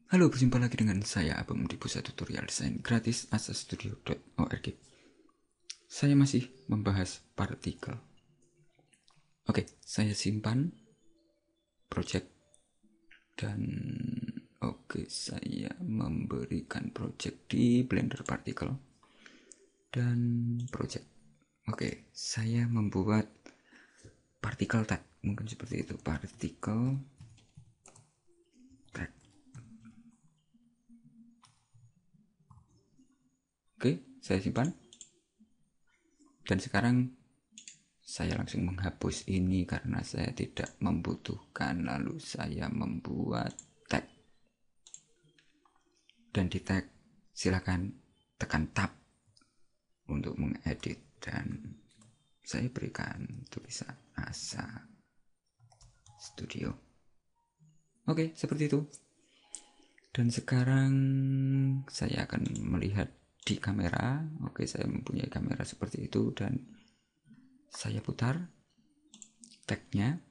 Halo, berjumpa lagi dengan saya Abang di Pusat Tutorial Desain Gratis asastudio.org. Saya masih membahas partikel. Oke, saya simpan project dan saya memberikan project di Blender Particle dan project. Oke, saya membuat particle tag, mungkin seperti itu, particle tag. Oke, saya simpan. Dan sekarang saya langsung menghapus ini karena saya tidak membutuhkan. Lalu saya membuat tag. Dan di tag silakan tekan tab untuk mengedit. Dan saya berikan tulisan Asa Studio. Oke, seperti itu. Dan sekarang saya akan melihat di kamera. Oke, saya mempunyai kamera seperti itu. Dan saya putar tagnya.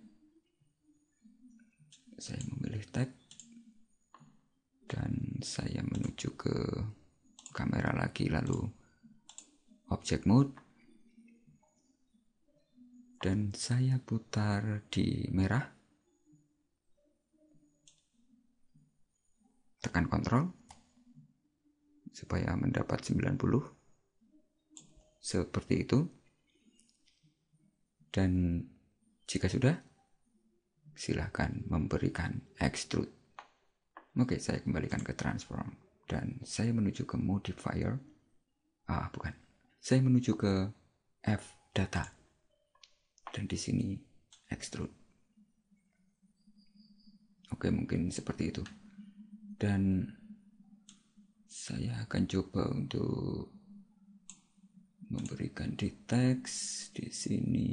Saya memilih tag dan saya menuju ke kamera lagi, lalu object mode, dan saya putar di merah, tekan Ctrl supaya mendapat 90 seperti itu. Dan jika sudah, silahkan memberikan extrude. Oke, saya kembalikan ke transform dan saya menuju ke modifier. Bukan. Saya menuju ke F data. Dan di sini extrude. Oke, mungkin seperti itu. Dan saya akan coba untuk memberikan di teks di sini.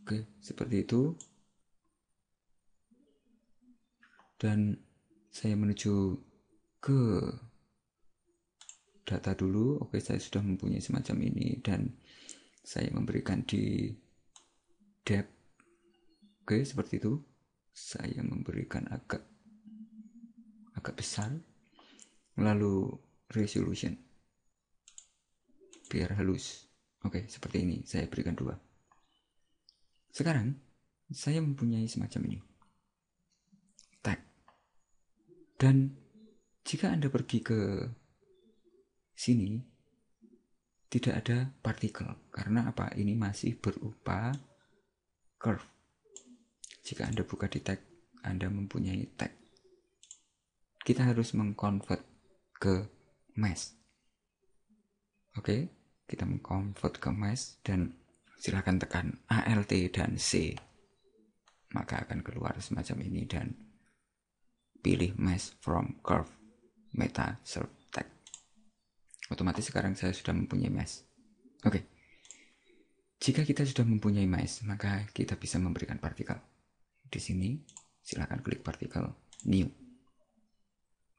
Oke, seperti itu. Dan saya menuju ke data dulu. Oke, saya sudah mempunyai semacam ini dan saya memberikan di depth. Oke, seperti itu. Saya memberikan agak besar. Lalu resolution biar halus. Oke, seperti ini. Saya berikan 2. Sekarang saya mempunyai semacam ini. Tag. Dan jika Anda pergi ke sini, tidak ada partikel. Karena apa? Ini masih berupa curve. Jika Anda buka di tag, Anda mempunyai tag. Kita harus mengconvert ke mesh. Oke, kita mengconvert ke mesh dan silakan tekan Alt dan C. Maka akan keluar semacam ini dan pilih mesh from curve meta serve tag. Otomatis sekarang saya sudah mempunyai mesh. Oke. Jika kita sudah mempunyai mesh, maka kita bisa memberikan partikel. Di sini silakan klik partikel new.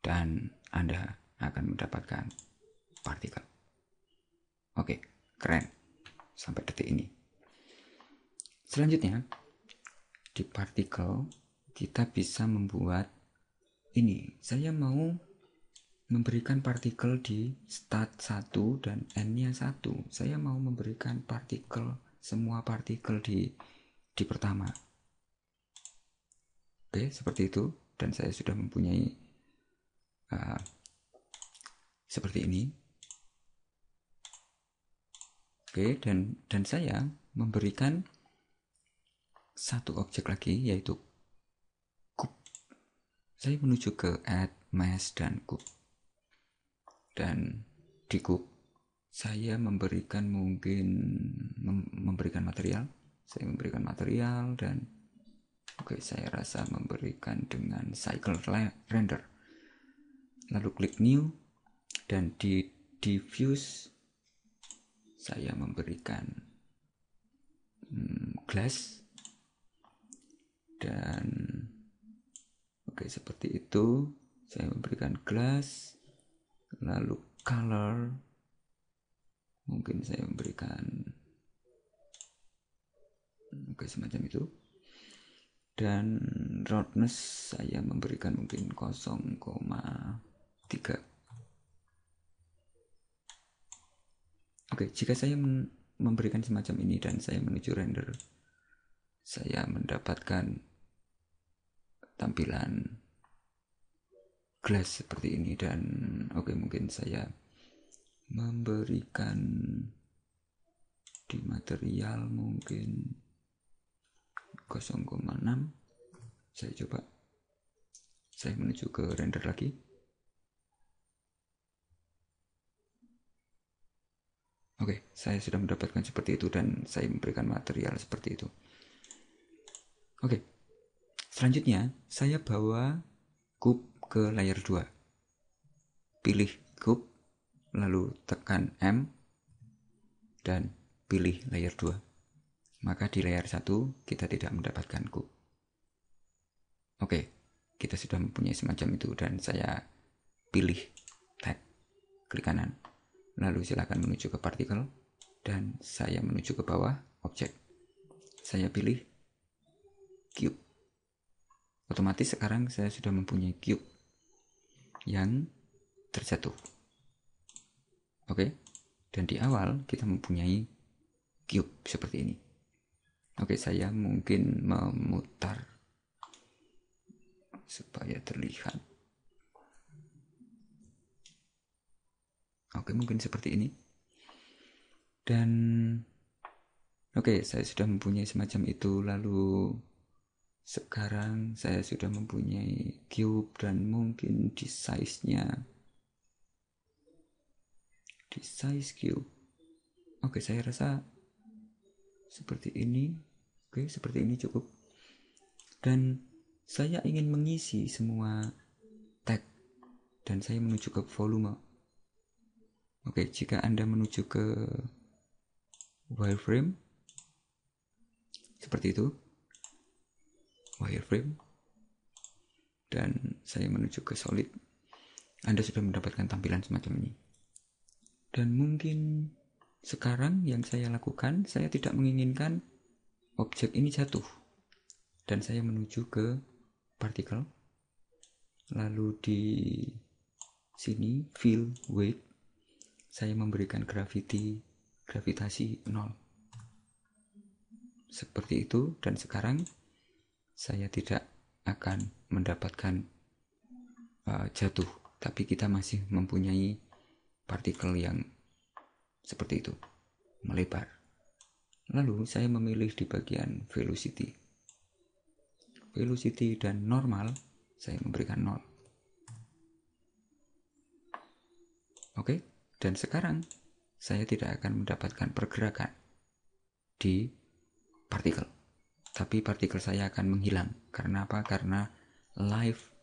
Dan Anda akan mendapatkan partikel. Oke, keren. Sampai detik ini. Selanjutnya, di partikel kita bisa membuat ini. Saya mau memberikan partikel di start 1 dan n-nya 1. Saya mau memberikan partikel, semua partikel di pertama. Oke, seperti itu. Dan saya sudah mempunyai seperti ini. Oke, dan saya memberikan satu objek lagi, yaitu cube. Saya menuju ke add, mesh, dan cube. Dan di cube saya memberikan memberikan material. Saya memberikan material dan oke, saya rasa memberikan dengan cycle render. Lalu klik new dan di diffuse saya memberikan glass dan oke, seperti itu. Saya memberikan glass, lalu color mungkin saya memberikan Oke, semacam itu. Dan roughness saya memberikan mungkin 0,3. Oke, jika saya memberikan semacam ini dan saya menuju render, saya mendapatkan tampilan glass seperti ini. Dan oke, mungkin saya memberikan di material mungkin 0,6. Saya coba, saya menuju ke render lagi. Oke, saya sudah mendapatkan seperti itu dan saya memberikan material seperti itu. Oke, selanjutnya saya bawa kub ke layer 2. Pilih kub, lalu tekan M dan pilih layer 2. Maka di layer 1 kita tidak mendapatkan kub. Oke, kita sudah mempunyai semacam itu dan saya pilih tag, klik kanan. Lalu silakan menuju ke partikel dan saya menuju ke bawah objek. Saya pilih cube. Otomatis sekarang saya sudah mempunyai cube yang terjatuh. Oke, dan di awal kita mempunyai cube seperti ini. Oke, saya mungkin memutar supaya terlihat. Oke, mungkin seperti ini. Dan oke, saya sudah mempunyai semacam itu. Lalu sekarang saya sudah mempunyai cube dan mungkin di size-nya, di size cube. Oke, saya rasa seperti ini. Oke, seperti ini cukup. Dan saya ingin mengisi semua tag dan saya menuju ke volume. Oke, jika Anda menuju ke wireframe seperti itu, wireframe, dan saya menuju ke solid, Anda sudah mendapatkan tampilan semacam ini. Dan mungkin sekarang yang saya lakukan, saya tidak menginginkan objek ini jatuh, dan saya menuju ke partikel. Lalu di sini fill weight, saya memberikan gravitasi 0 seperti itu. Dan sekarang saya tidak akan mendapatkan jatuh, tapi kita masih mempunyai partikel yang seperti itu, melebar. Lalu saya memilih di bagian velocity dan normal, saya memberikan 0. Oke, dan sekarang saya tidak akan mendapatkan pergerakan di partikel, tapi partikel saya akan menghilang. Karena apa? Karena life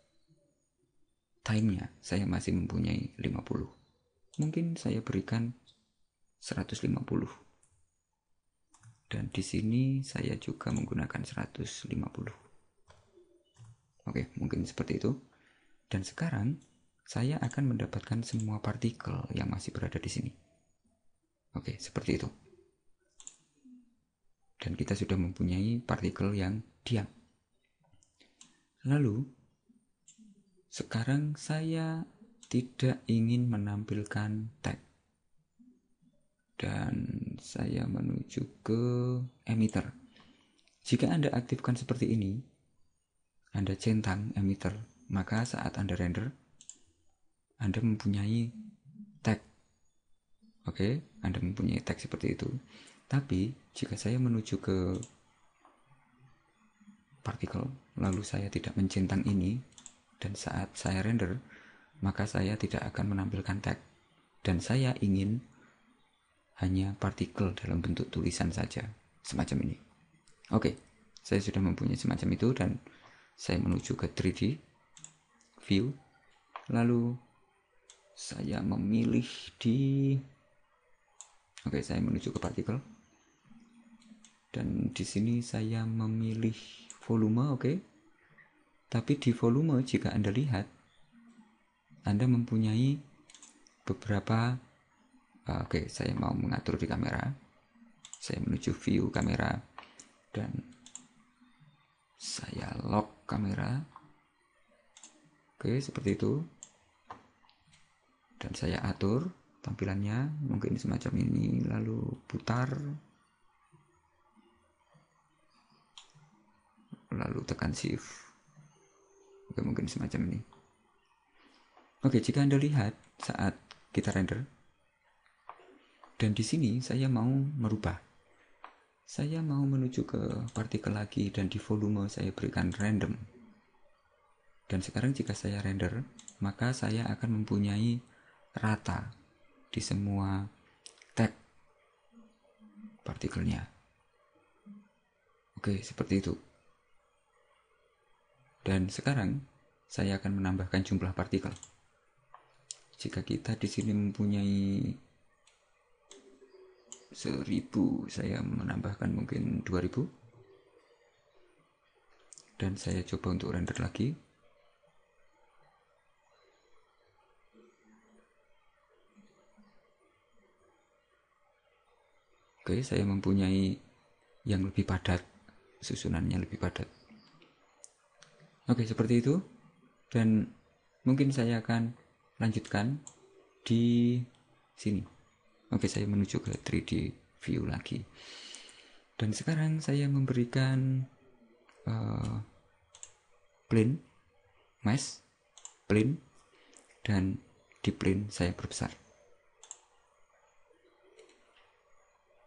time-nya saya masih mempunyai 50. Mungkin saya berikan 150. Dan di sini saya juga menggunakan 150. Oke, mungkin seperti itu. Dan sekarang saya akan mendapatkan semua partikel yang masih berada di sini. Oke, seperti itu. Dan kita sudah mempunyai partikel yang diam. Lalu, sekarang saya tidak ingin menampilkan tag. Dan saya menuju ke emitter. Jika Anda aktifkan seperti ini, Anda centang emitter, maka saat Anda render, Anda mempunyai tag. Oke, Anda mempunyai tag seperti itu. Tapi jika saya menuju ke partikel, lalu saya tidak mencentang ini, dan saat saya render, maka saya tidak akan menampilkan tag. Dan saya ingin hanya partikel dalam bentuk tulisan saja, semacam ini. Oke, saya sudah mempunyai semacam itu dan saya menuju ke 3D view. Lalu saya memilih di saya menuju ke partikel. Dan di sini saya memilih volume, Tapi di volume jika Anda lihat, Anda mempunyai beberapa saya mau mengatur di kamera. Saya menuju view kamera dan Saya lock kamera. Oke, seperti itu. Dan saya atur tampilannya mungkin semacam ini, lalu putar, lalu tekan shift. Oke, mungkin semacam ini. Oke, jika Anda lihat saat kita render, dan di sini saya mau merubah. Saya mau menuju ke partikel lagi dan di volume saya berikan random. Dan sekarang jika saya render, maka saya akan mempunyai rata di semua tag partikelnya. Oke, seperti itu. Dan sekarang saya akan menambahkan jumlah partikel. Jika kita di sini mempunyai 1000, saya menambahkan mungkin 2000. Dan saya coba untuk render lagi. Oke, saya mempunyai yang lebih padat, susunannya lebih padat. Oke, seperti itu. Dan mungkin saya akan lanjutkan di sini. Oke, saya menuju ke 3D view lagi. Dan sekarang saya memberikan plane, mesh, plane, dan di plane saya perbesar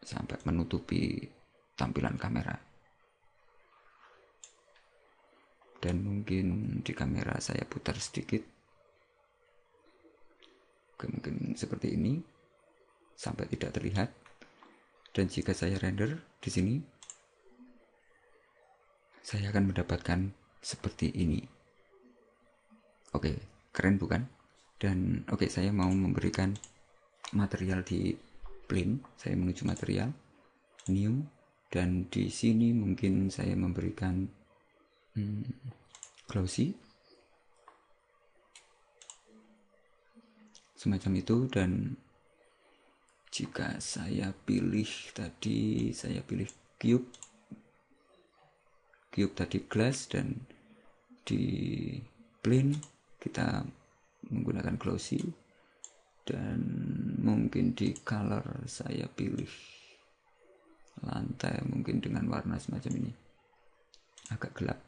sampai menutupi tampilan kamera. Dan mungkin di kamera saya putar sedikit. Oke, mungkin seperti ini sampai tidak terlihat. Dan jika saya render di sini, saya akan mendapatkan seperti ini. Oke, keren bukan? Dan oke, saya mau memberikan material di plane. Saya menuju material, new, dan di sini mungkin saya memberikan glossy semacam itu. Dan jika saya pilih tadi, saya pilih cube tadi glass, dan di plane kita menggunakan glossy, dan mungkin di color saya pilih lantai mungkin dengan warna semacam ini, agak gelap.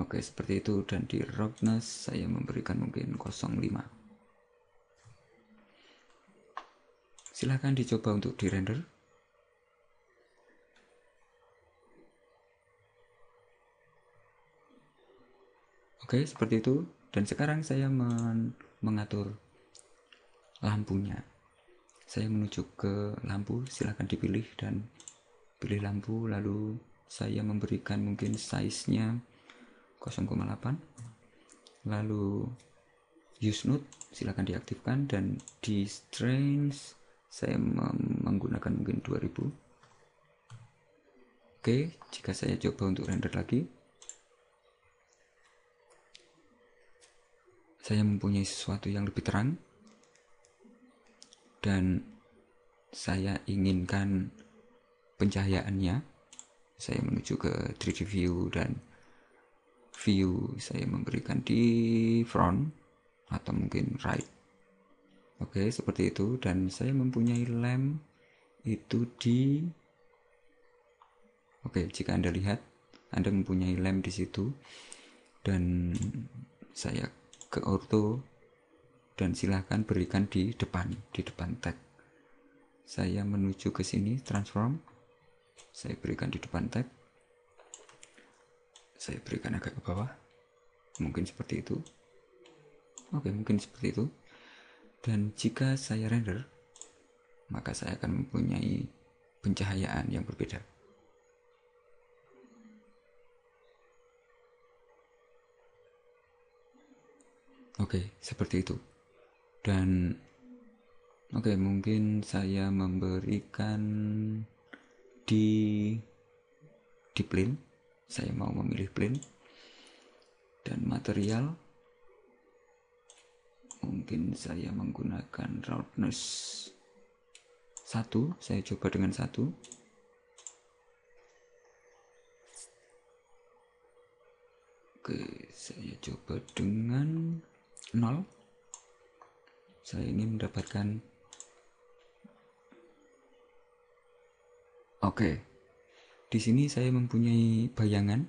Oke, seperti itu. Dan di roughness saya memberikan mungkin 0,5. Silahkan dicoba untuk di render. Oke, seperti itu. Dan sekarang saya mengatur lampunya. Saya menuju ke lampu, silahkan dipilih dan pilih lampu, lalu saya memberikan mungkin size-nya 0,8. Lalu use node silahkan diaktifkan, dan di strength saya menggunakan mungkin 2000. Oke, jika saya coba untuk render lagi, saya mempunyai sesuatu yang lebih terang, dan saya inginkan pencahayaannya. Saya menuju ke 3D view, dan view saya memberikan di front atau mungkin right. Oke, seperti itu. Dan saya mempunyai lamp itu di Oke, jika Anda lihat, Anda mempunyai lamp di situ, dan saya ke ortho, dan silahkan berikan di depan tag. Saya menuju ke sini, transform, saya berikan di depan tag, saya berikan agak ke bawah, mungkin seperti itu. Oke, mungkin seperti itu. Dan jika saya render, maka saya akan mempunyai pencahayaan yang berbeda. Oke, seperti itu. Dan oke, mungkin saya memberikan di plane. Saya mau memilih plane, dan material mungkin saya menggunakan roughness 1. Saya coba dengan 1. Oke, saya coba dengan 0. Saya ingin mendapatkan. Oke, di sini saya mempunyai bayangan.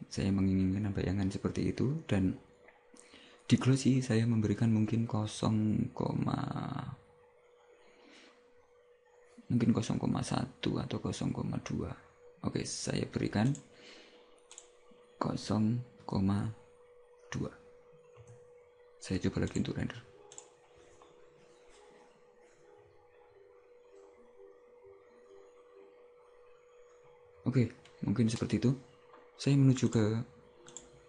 Saya menginginkan bayangan seperti itu, dan di glossy saya memberikan mungkin 0,1 atau 0,2. Oke, saya berikan 0,2. Saya coba lagi untuk render. Oke, mungkin seperti itu. Saya menuju ke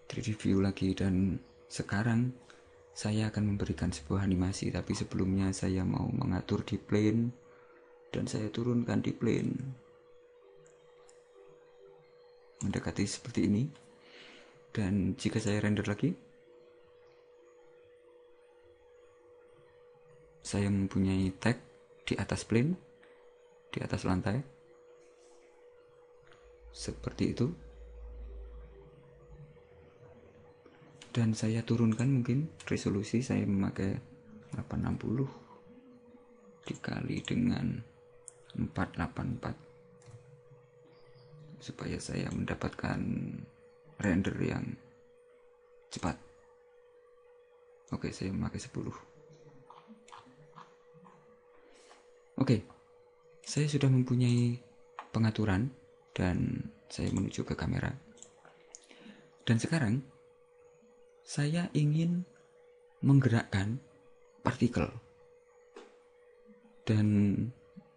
3D view lagi, dan sekarang saya akan memberikan sebuah animasi, tapi sebelumnya saya mau mengatur di plane, dan saya turunkan di plane mendekati seperti ini. Dan jika saya render lagi, saya mempunyai tag di atas plane, di atas lantai seperti itu, dan saya turunkan mungkin resolusi. Saya memakai 860 dikali dengan 484 supaya saya mendapatkan render yang cepat. Oke, saya memakai 10. Oke, saya sudah mempunyai pengaturan, dan saya menuju ke kamera. Dan sekarang saya ingin menggerakkan partikel. Dan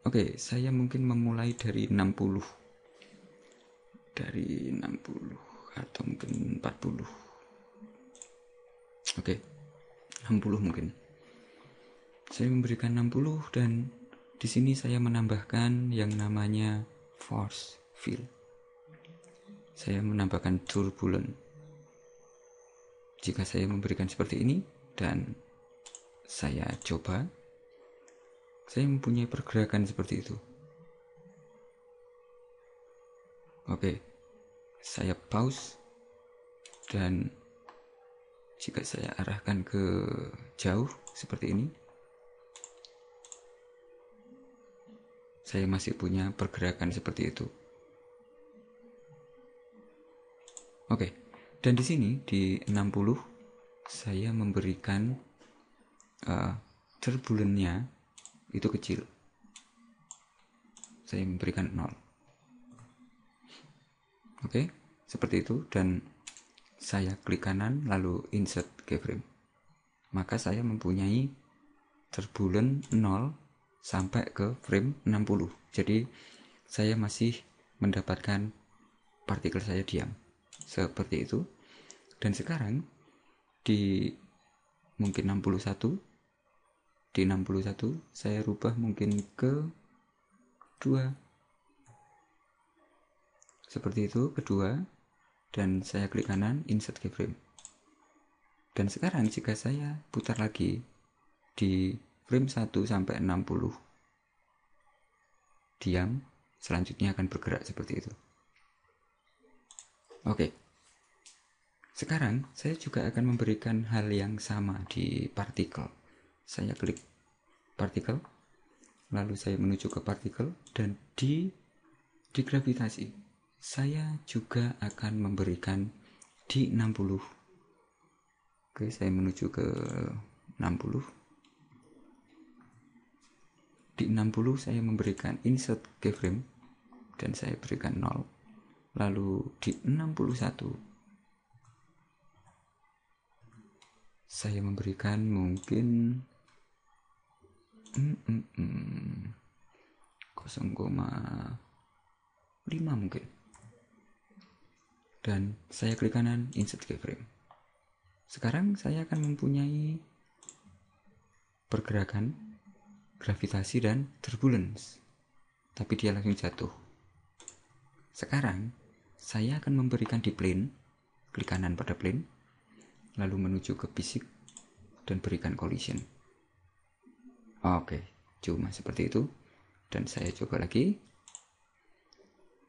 oke, saya mungkin memulai dari 60. Dari 60 atau mungkin 40. Oke, 60 mungkin. Saya memberikan 60, dan di sini saya menambahkan yang namanya force field. Saya menambahkan turbulent. Jika saya memberikan seperti ini dan saya coba, saya mempunyai pergerakan seperti itu. Oke, saya pause, dan jika saya arahkan ke jauh seperti ini, saya masih punya pergerakan seperti itu. Oke, dan di sini di 60 saya memberikan turbulentnya itu kecil. Saya memberikan 0. Oke, seperti itu, dan saya klik kanan lalu insert keyframe. Maka saya mempunyai turbulent 0 sampai ke frame 60. Jadi saya masih mendapatkan partikel saya diam. Seperti itu. Dan sekarang di mungkin 61, di 61 saya rubah mungkin ke 2. Seperti itu, kedua, dan saya klik kanan insert keyframe. Dan sekarang jika saya putar lagi di frame 1 sampai 60 diam, selanjutnya akan bergerak seperti itu. Oke. Sekarang saya juga akan memberikan hal yang sama di partikel. Saya klik partikel, lalu saya menuju ke partikel, dan di gravitasi saya juga akan memberikan di 60. Oke, saya menuju ke 60. Di 60 saya memberikan insert keyframe, dan saya berikan 0. Lalu di 61 saya memberikan mungkin 0,5 mungkin, dan saya klik kanan insert keyframe. Sekarang saya akan mempunyai pergerakan, gravitasi, dan turbulence, tapi dia langsung jatuh. Sekarang saya akan memberikan di plane, klik kanan pada plane, lalu menuju ke fisik dan berikan collision. Oke, cuma seperti itu. Dan saya coba lagi.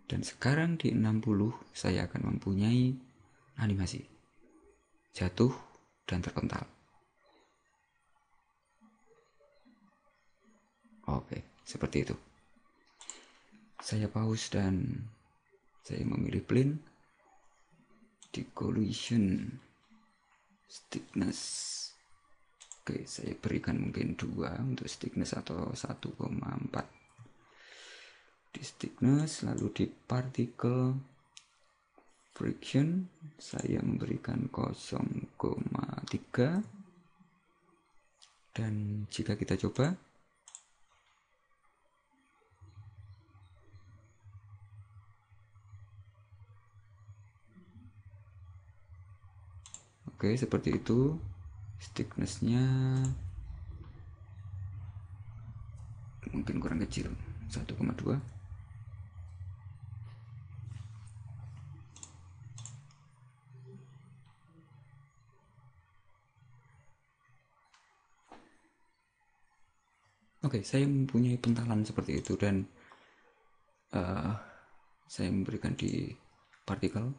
Dan sekarang di 60 saya akan mempunyai animasi jatuh dan terpental. Oke, seperti itu. Saya pause dan saya memilih plane di collision stiffness. Oke, saya berikan mungkin 2 untuk stiffness atau 1,4 di stiffness. Lalu di particle friction saya memberikan 0,3. Dan jika kita coba, oke, seperti itu. Thickness-nya mungkin kurang kecil, 1,2. Oke, saya mempunyai pentalan seperti itu dan saya memberikan di partikel.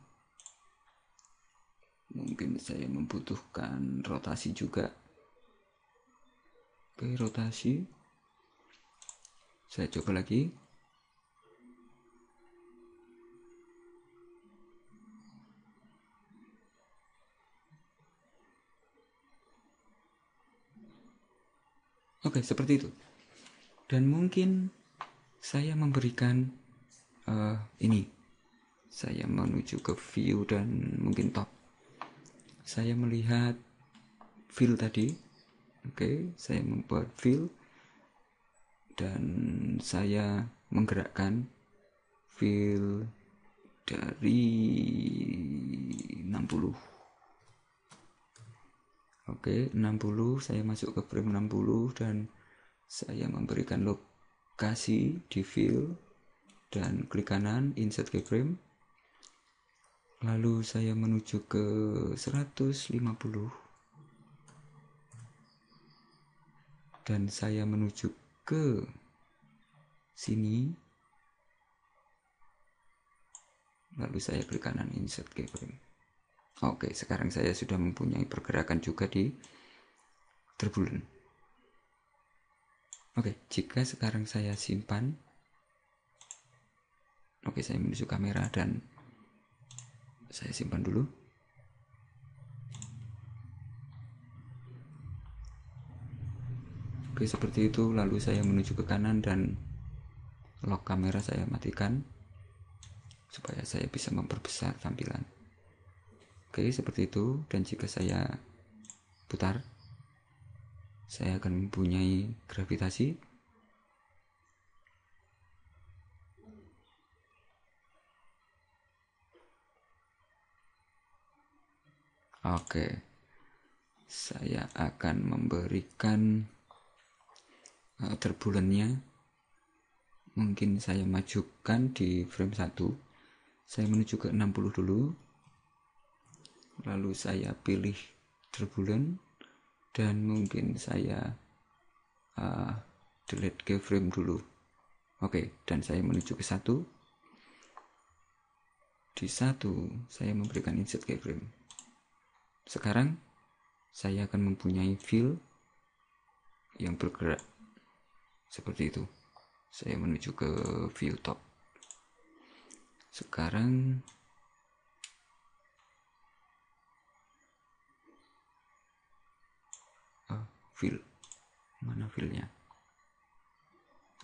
Mungkin saya membutuhkan rotasi juga. Oke, rotasi. Saya coba lagi. Oke, seperti itu. Dan mungkin saya memberikan ini. Saya menuju ke view dan mungkin top. Saya melihat fill tadi. Oke, saya membuat fill dan saya menggerakkan fill dari 60. Oke, 60. Saya masuk ke frame 60 dan saya memberikan lokasi di fill dan klik kanan insert keyframe. Lalu saya menuju ke 150 dan saya menuju ke sini. Lalu saya klik kanan insert keyframe. Oke, sekarang saya sudah mempunyai pergerakan juga di turbulent. Oke, jika sekarang saya simpan. Oke, saya menuju kamera dan saya simpan dulu. Oke, seperti itu. Lalu saya menuju ke kanan dan lock kamera saya matikan supaya saya bisa memperbesar tampilan. Oke, seperti itu. Dan jika saya putar, saya akan mempunyai gravitasi. Oke, saya akan memberikan turbulentnya. Mungkin saya majukan di frame 1. Saya menuju ke 60 dulu. Lalu saya pilih turbulent dan mungkin saya delete keyframe dulu. Oke, dan saya menuju ke 1. Di 1 saya memberikan insert keyframe. Sekarang saya akan mempunyai fill yang bergerak seperti itu. Saya menuju ke view top. Sekarang fill. Mana fillnya?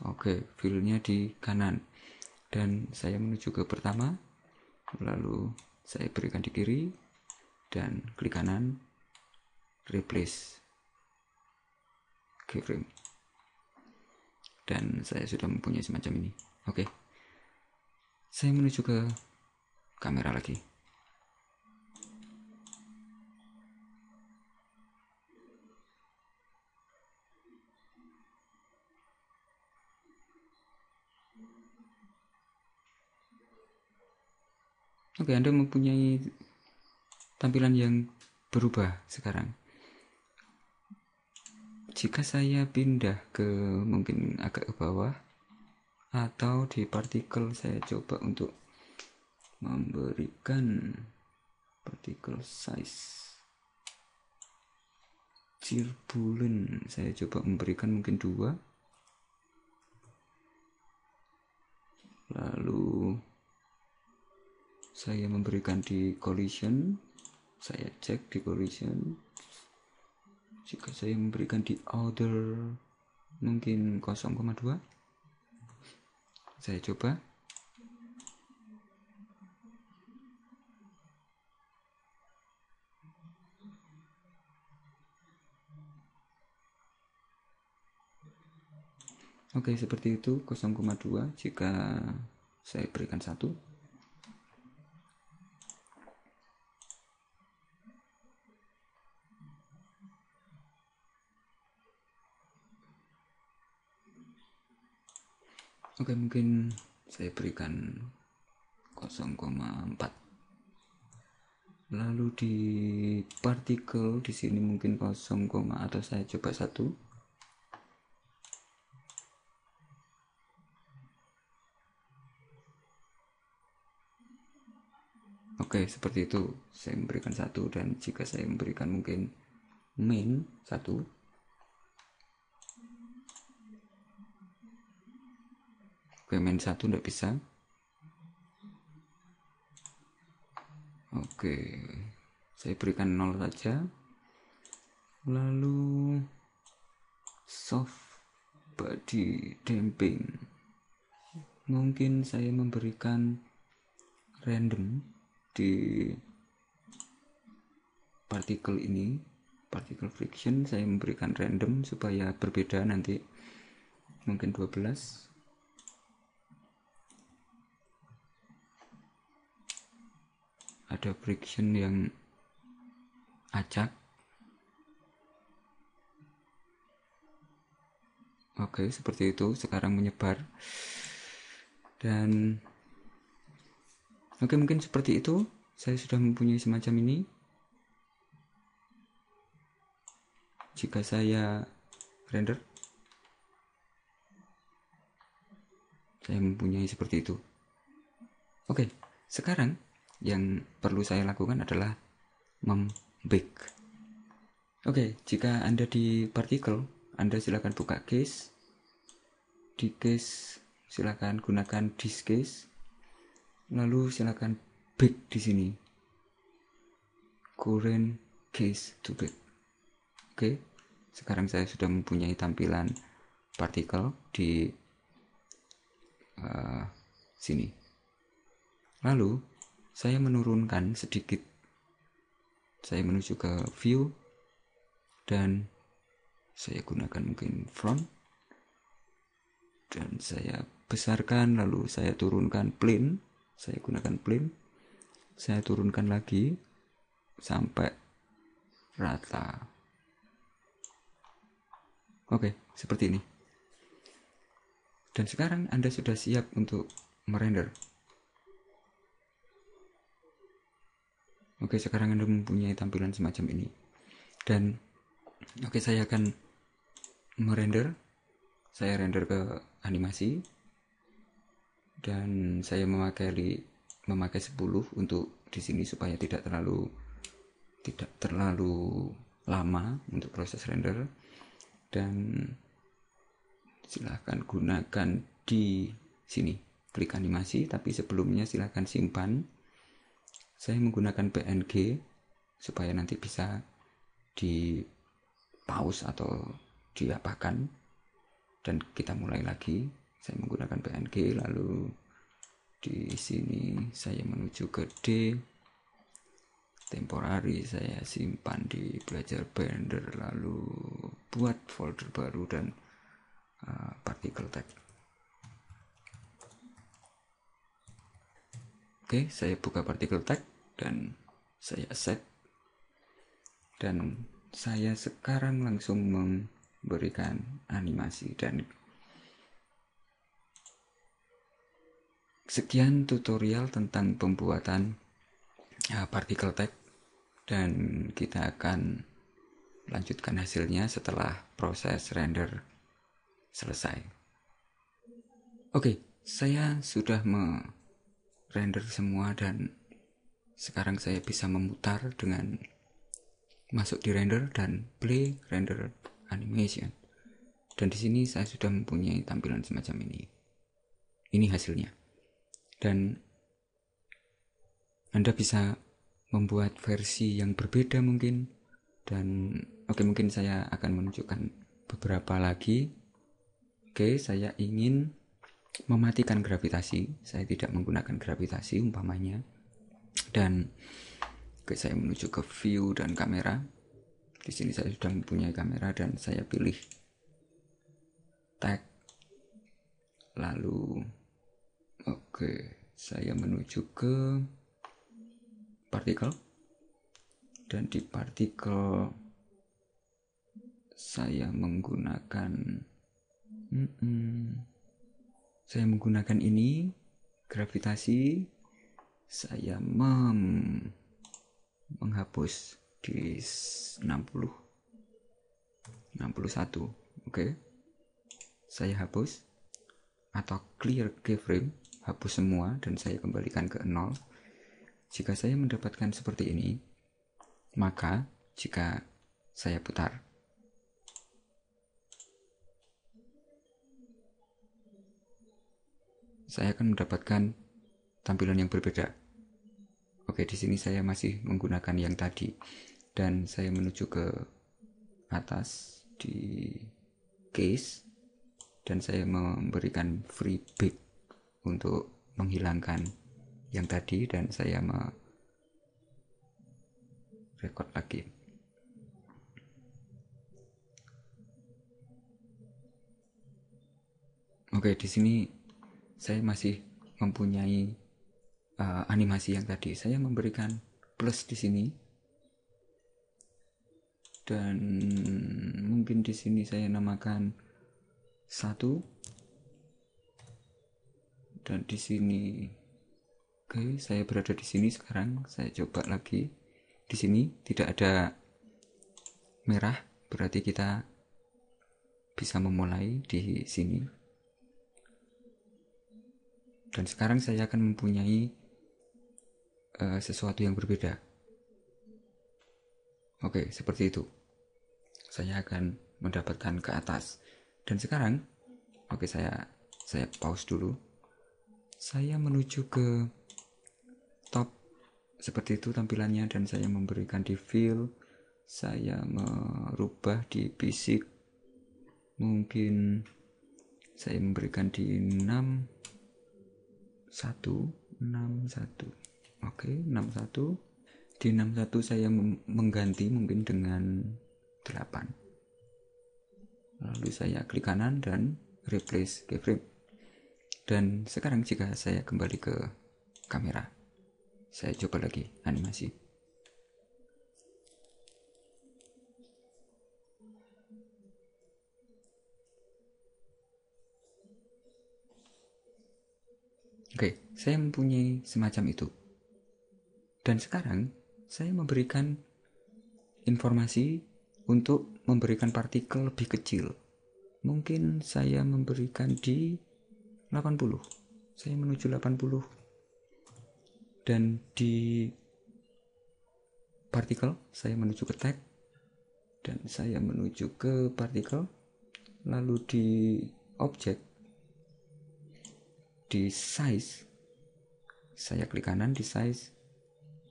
Oke, fillnya di kanan. Dan saya menuju ke pertama. Lalu saya berikan di kiri dan klik kanan replace keyframe. Dan saya sudah mempunyai semacam ini. Oke, saya menuju ke kamera lagi. Oke, Anda mempunyai tampilan yang berubah sekarang. Jika saya pindah ke mungkin agak ke bawah atau di partikel, saya coba untuk memberikan particle size turbulent, saya coba memberikan mungkin 2. Lalu saya memberikan di collision, saya cek di collision. Jika saya memberikan di outer mungkin 0,2, saya coba. Oke, seperti itu 0,2 jika saya berikan 1. Oke, mungkin saya berikan 0,4. Lalu di partikel di sini mungkin 0, atau saya coba 1. Oke, seperti itu. Saya memberikan 1, dan jika saya memberikan mungkin min 1. Oke, min 1 tidak bisa. Oke, saya berikan 0 saja. Lalu soft body damping, mungkin saya memberikan random di partikel ini, particle friction saya memberikan random supaya berbeda nanti, mungkin 12. Ada friction yang acak. Oke, seperti itu. Sekarang menyebar. Dan oke, mungkin seperti itu. Saya sudah mempunyai semacam ini. Jika saya render, saya mempunyai seperti itu. Oke, sekarang yang perlu saya lakukan adalah membake. Oke, jika Anda di partikel, Anda silakan buka case. Di case silakan gunakan this case. Lalu silakan bake di sini. Current case to bake. Oke, sekarang saya sudah mempunyai tampilan partikel di sini. Lalu saya menurunkan sedikit. Saya menuju ke view dan saya gunakan mungkin front, dan saya besarkan, lalu saya turunkan plane. Saya gunakan plane, saya turunkan lagi sampai rata. Oke, seperti ini. Dan sekarang Anda sudah siap untuk merender. Oke, sekarang Anda mempunyai tampilan semacam ini. Dan oke, saya akan merender. Saya render ke animasi. Dan saya memakai 10 untuk di sini supaya tidak terlalu lama untuk proses render. Dan silahkan gunakan di sini, klik animasi, tapi sebelumnya silahkan simpan. Saya menggunakan PNG supaya nanti bisa di pause atau diapakan, dan kita mulai lagi. Saya menggunakan PNG, lalu di sini saya menuju ke D, temporary, saya simpan di belajar Blender, lalu buat folder baru dan particle tag. Oke, saya buka particle tag dan saya set, dan saya sekarang langsung memberikan animasi. Dan sekian tutorial tentang pembuatan particle tag, dan kita akan lanjutkan hasilnya setelah proses render selesai. Oke, saya sudah merender semua dan sekarang saya bisa memutar dengan masuk di render dan play render animation. Dan di sini saya sudah mempunyai tampilan semacam ini. Ini hasilnya. Dan Anda bisa membuat versi yang berbeda mungkin. Dan mungkin saya akan menunjukkan beberapa lagi. Saya ingin mematikan gravitasi. Saya tidak menggunakan gravitasi umpamanya. Dan saya menuju ke view dan kamera. Di sini saya sudah mempunyai kamera dan saya pilih tag. Lalu saya menuju ke partikel. Dan di partikel saya menggunakan ini gravitasi. Saya menghapus di 61. Saya hapus atau clear keyframe, hapus semua dan saya kembalikan ke 0. Jika saya mendapatkan seperti ini, maka jika saya putar, saya akan mendapatkan tampilan yang berbeda. Di sini saya masih menggunakan yang tadi dan saya menuju ke atas di case dan saya memberikan free bake untuk menghilangkan yang tadi dan saya record lagi. Di sini saya masih mempunyai animasi yang tadi. Saya memberikan plus di sini dan mungkin di sini saya namakan 1 dan di sini saya berada di sini sekarang. Saya coba lagi. Di sini tidak ada merah, berarti kita bisa memulai di sini. Dan sekarang saya akan mempunyai sesuatu yang berbeda. Seperti itu. Saya akan mendapatkan ke atas. Dan sekarang, saya pause dulu. Saya menuju ke top. Seperti itu tampilannya dan saya memberikan di fill. Saya merubah di basic. Mungkin saya memberikan di 61. 61. Di 61 saya mengganti mungkin dengan 8. Lalu saya klik kanan dan replace keyframe. Dan sekarang jika saya kembali ke kamera, saya coba lagi animasi. Saya mempunyai semacam itu. Dan sekarang saya memberikan informasi untuk memberikan partikel lebih kecil. Mungkin saya memberikan di 80. Saya menuju 80. Dan di partikel saya menuju ke tag dan saya menuju ke partikel. Lalu di objek, di size, saya klik kanan di size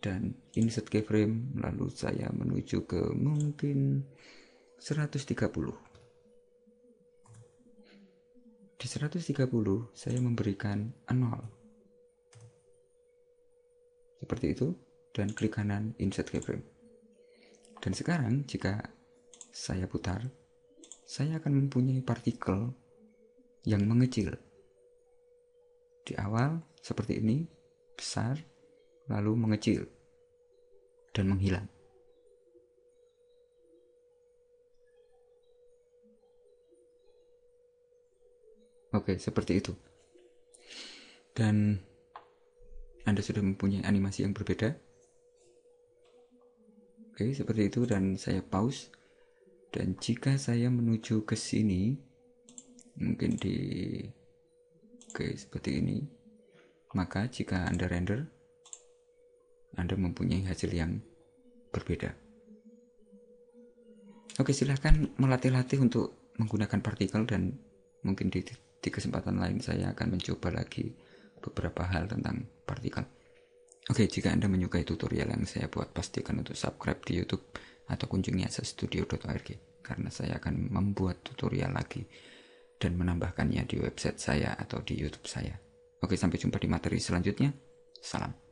dan insert keyframe. Lalu saya menuju ke mungkin 130. Di 130 saya memberikan 0 seperti itu dan klik kanan insert keyframe. Dan sekarang jika saya putar, saya akan mempunyai partikel yang mengecil. Di awal seperti ini, besar, lalu mengecil dan menghilang. Seperti itu. Dan Anda sudah mempunyai animasi yang berbeda. Seperti itu dan saya pause. Dan jika saya menuju ke sini, mungkin di seperti ini, maka jika Anda render, Anda mempunyai hasil yang berbeda. Oke, silahkan melatih-latih untuk menggunakan partikel, dan mungkin di kesempatan lain saya akan mencoba lagi beberapa hal tentang partikel. Oke, jika Anda menyukai tutorial yang saya buat, pastikan untuk subscribe di YouTube atau kunjungi asastudio.org, karena saya akan membuat tutorial lagi dan menambahkannya di website saya atau di YouTube saya. Oke, sampai jumpa di materi selanjutnya. Salam.